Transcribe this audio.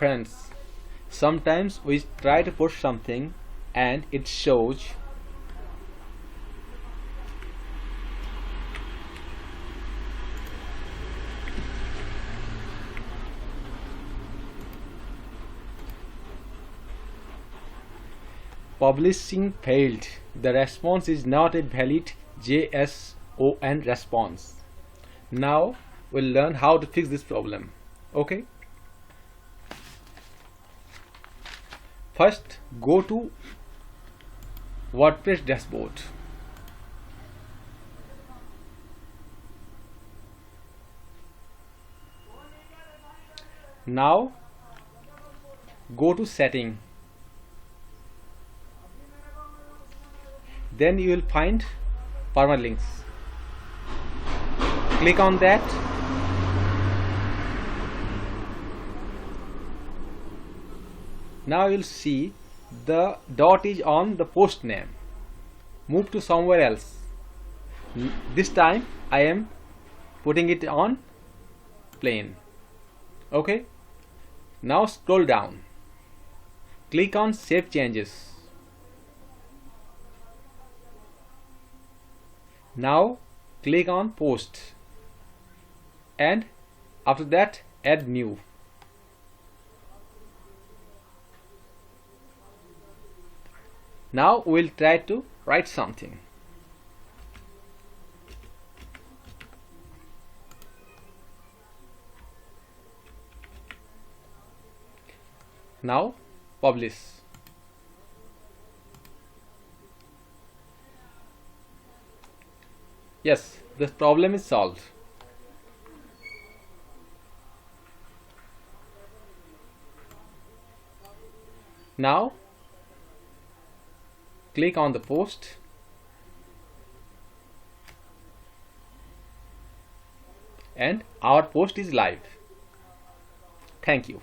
Friends, sometimes we try to push something and it shows publishing failed. The response is not a valid JSON response. Now we'll learn how to fix this problem. Okay. First, go to Wordpress dashboard. Now go to setting. Then you will find permalinks. Click on that. Now you'll see the dot is on the post name. Move to somewhere else. This time I am putting it on plain. Okay. Now scroll down. Click on Save Changes. Now click on Post, and after that add new. Now we'll try to write something. Now publish. Yes, the problem is solved. Now click on the post and our post is live. Thank you.